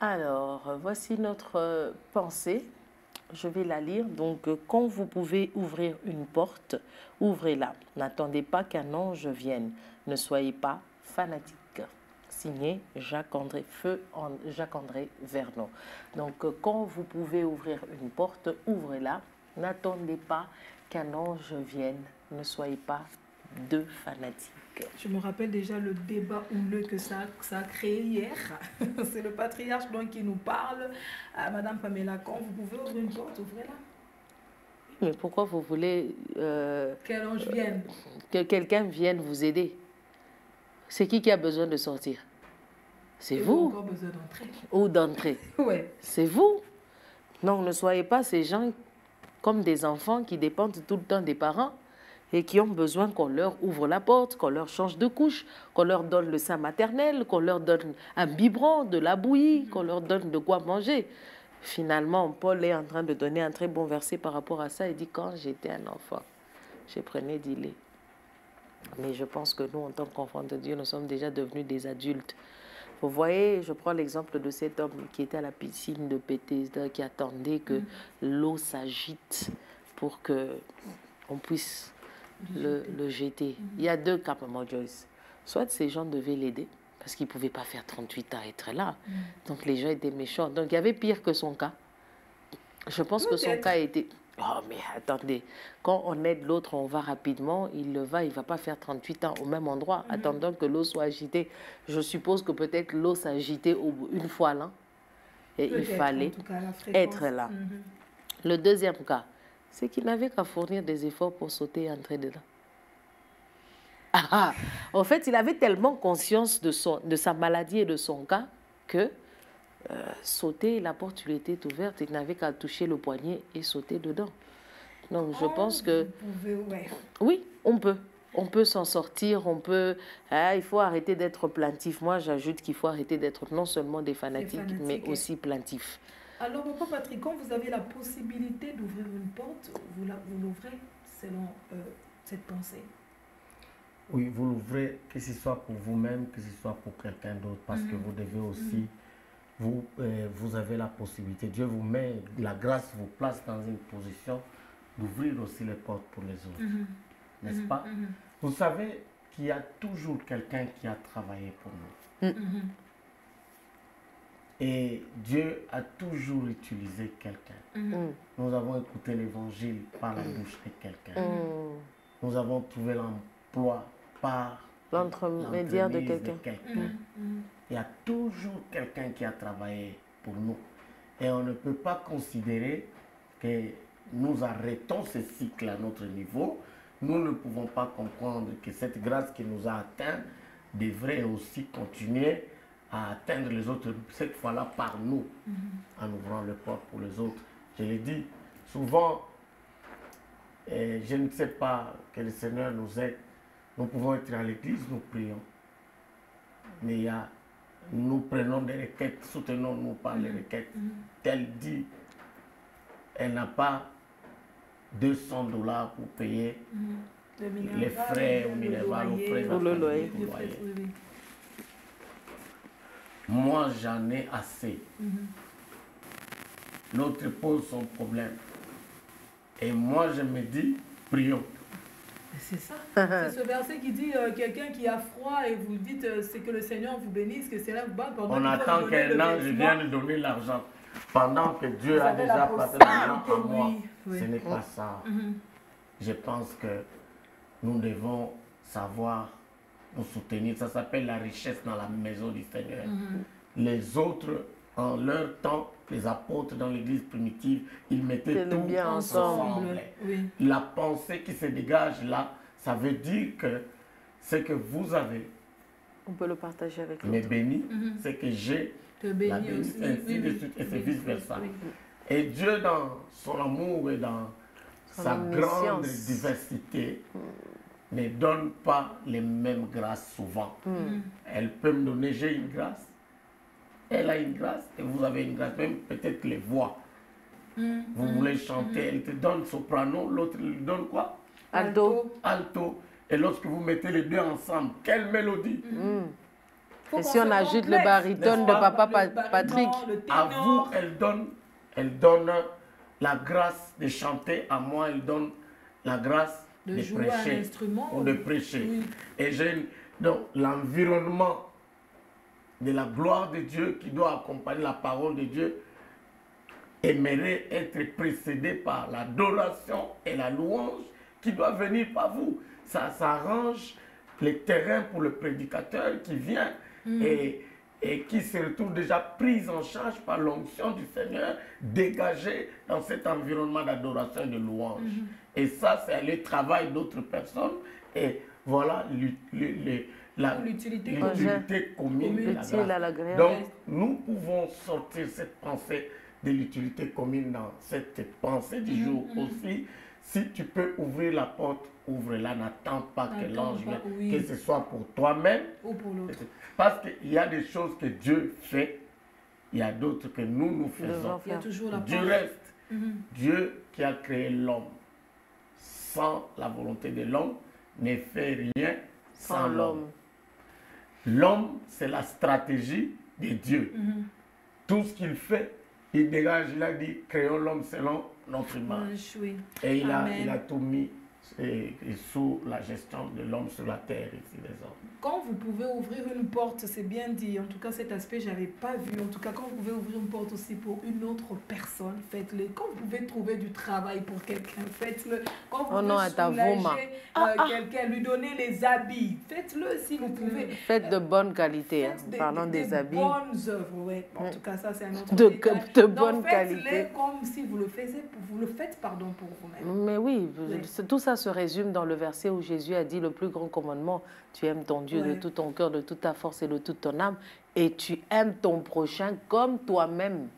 Alors, voici notre pensée. Je vais la lire. Donc, quand vous pouvez ouvrir une porte, ouvrez-la. N'attendez pas qu'un ange vienne. Ne soyez pas fanatique. Signé Jacques-André Jacques-André Vernon. Donc, quand vous pouvez ouvrir une porte, ouvrez-la. N'attendez pas qu'un ange vienne. Ne soyez pas deux fanatiques. Je me rappelle déjà le débat houleux que ça a créé hier. C'est le patriarche donc qui nous parle. Madame Pamela, quand vous pouvez ouvrir une porte, ouvrez-la. Mais pourquoi vous voulez Quel ange vienne que quelqu'un vienne vous aider? C'est qui a besoin de sortir? C'est vous. Encore besoin d'entrer. Ou d'entrer. Ouais. C'est vous. Donc ne soyez pas ces gens comme des enfants qui dépendent tout le temps des parents et qui ont besoin qu'on leur ouvre la porte, qu'on leur change de couche, qu'on leur donne le sein maternel, qu'on leur donne un biberon, de la bouillie, qu'on leur donne de quoi manger. Finalement, Paul est en train de donner un très bon verset par rapport à ça. Il dit, quand j'étais un enfant, je prenais du lait. Mais je pense que nous, en tant qu'enfants de Dieu, nous sommes déjà devenus des adultes. Vous voyez, je prends l'exemple de cet homme qui était à la piscine de Bethesda, qui attendait que l'eau s'agite pour qu'on puisse le jeter. Il y a deux cas, Maman Joyce. Soit ces gens devaient l'aider, parce qu'il ne pouvait pas faire 38 ans à être là. Donc les gens étaient méchants. Donc il y avait pire que son cas. Je pense que son cas était... Oh, mais attendez, quand on aide l'autre, on va rapidement, il ne va pas faire 38 ans au même endroit, attendant que l'eau soit agitée. Je suppose que peut-être l'eau s'agitait une fois là, et il fallait être là. Le deuxième cas, c'est qu'il n'avait qu'à fournir des efforts pour sauter et entrer dedans. En fait, il avait tellement conscience de sa maladie et de son cas que sauter, la porte lui était ouverte, il n'avait qu'à toucher le poignet et sauter dedans. Donc je pense que... Oui, on peut s'en sortir, on peut... il faut arrêter d'être plaintif. Moi, j'ajoute qu'il faut arrêter d'être non seulement des fanatiques, mais aussi plaintifs. Alors, mon papa Patrick, quand vous avez la possibilité d'ouvrir une porte, vous l'ouvrez selon cette pensée? Oui, vous l'ouvrez, que ce soit pour vous-même, que ce soit pour quelqu'un d'autre, parce que vous devez aussi... Vous avez la possibilité, Dieu vous met, la grâce vous place dans une position d'ouvrir aussi les portes pour les autres. N'est-ce pas? Vous savez qu'il y a toujours quelqu'un qui a travaillé pour nous. Et Dieu a toujours utilisé quelqu'un. Nous avons écouté l'évangile par la bouche de quelqu'un. Nous avons trouvé l'emploi par l'entremédiaire de quelqu'un. Il y a toujours quelqu'un qui a travaillé pour nous. Et on ne peut pas considérer que nous arrêtons ce cycle à notre niveau. Nous ne pouvons pas comprendre que cette grâce qui nous a atteint devrait aussi continuer à atteindre les autres, cette fois-là par nous, en ouvrant les portes pour les autres. Je l'ai dit, souvent, je ne sais pas que le Seigneur nous aide. Nous pouvons être à l'église, nous prions. Mais nous prenons des requêtes, soutenons-nous par les requêtes. Tel dit, elle n'a pas 200 $ pour payer les frais au Minerval, le loyer. Moi, j'en ai assez. L'autre pose son problème. Et moi, je me dis, prions. C'est ça. C'est ce verset qui dit quelqu'un qui a froid et vous dites c'est que le Seigneur vous bénisse, que c'est là vous bat. On attend qu'un ange vienne donner l'argent. Pendant que Dieu a déjà placé l'argent en moi. Ce n'est pas ça. Je pense que nous devons savoir nous soutenir. Ça s'appelle la richesse dans la maison du Seigneur. Les autres, en leur temps, les apôtres dans l'église primitive, ils mettaient tout bien ensemble. La pensée qui se dégage là, ça veut dire que ce que vous avez, on peut le partager avec l'autre. Mais béni, c'est que j'ai la béni, ainsi de suite, et c'est vice versa. Et Dieu, dans son amour et dans sa grande diversité, ne donne pas les mêmes grâces souvent. Elle peut me donner, j'ai une grâce, elle a une grâce et vous avez une grâce, même peut-être les voix. Vous voulez chanter, elle te donne soprano, l'autre lui donne quoi? Alto. Alto. Et lorsque vous mettez les deux ensemble, quelle mélodie! Et si on ajoute le baryton de papa Patrick, à vous, elle donne la grâce de chanter, à moi, elle donne la grâce de prêcher ou de prêcher. Oui. Et donc l'environnement de la gloire de Dieu qui doit accompagner la parole de Dieu aimerait être précédé par l'adoration et la louange qui doit venir par vous. Ça arrange les terrains pour le prédicateur qui vient et qui se retrouve déjà pris en charge par l'onction du Seigneur, dégagé dans cet environnement d'adoration et de louange. Et ça, c'est le travail d'autres personnes. Et voilà l'utilité commune. Donc, nous pouvons sortir cette pensée de l'utilité commune dans cette pensée du jour aussi. Si tu peux ouvrir la porte, ouvre-la, n'attends pas que l'ange vienne, que ce soit pour toi-même ou pour l'autre. Parce qu'il y a des choses que Dieu fait, il y a d'autres que nous faisons. Il y a toujours la Dieu reste. Dieu qui a créé l'homme. Sans la volonté de l'homme, ne fait rien sans l'homme. L'homme, c'est la stratégie de Dieu. Tout ce qu'il fait, il dégage, il a dit, créons l'homme selon notre image. Et il a tout mis sous la gestion de l'homme sur la terre ici, les hommes. Quand vous pouvez ouvrir une porte, c'est bien dit. En tout cas, cet aspect, je n'avais pas vu. En tout cas, quand vous pouvez ouvrir une porte aussi pour une autre personne, faites-le. Quand vous pouvez trouver du travail pour quelqu'un, faites-le. Quand vous pouvez soulager quelqu'un, lui donner les habits, faites-le si vous pouvez. Faites de bonne qualité, parlant des habits. De bonnes œuvres, oui. En tout cas, ça, c'est un autre détail. De bonne qualité. Faites-le comme si vous le faites pour vous-même. Mais oui, tout ça se résume dans le verset où Jésus a dit le plus grand commandement, tu aimes ton Dieu de tout ton cœur, de toute ta force et de toute ton âme, et tu aimes ton prochain comme toi-même.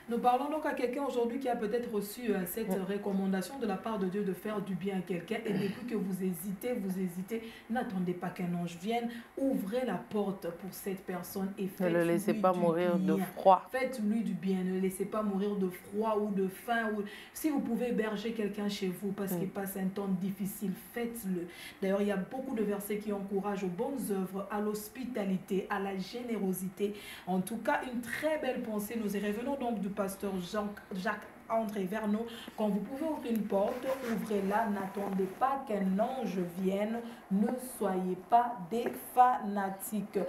Nous parlons donc à quelqu'un aujourd'hui qui a peut-être reçu cette recommandation de la part de Dieu de faire du bien à quelqu'un. Et depuis que vous hésitez, n'attendez pas qu'un ange vienne. Ouvrez la porte pour cette personne et faites-lui du bien. Ne le laissez pas mourir de froid. Faites-lui du bien. Ne le laissez pas mourir de froid ou de faim. Si vous pouvez héberger quelqu'un chez vous parce qu'il passe un temps difficile, faites-le. D'ailleurs, il y a beaucoup de versets qui encouragent aux bonnes œuvres, à l'hospitalité, à la générosité. En tout cas, une très belle pensée. Nous y revenons donc du pasteur Jacques-André Verneau. Quand vous pouvez ouvrir une porte, ouvrez-la, n'attendez pas qu'un ange vienne, ne soyez pas des fanatiques.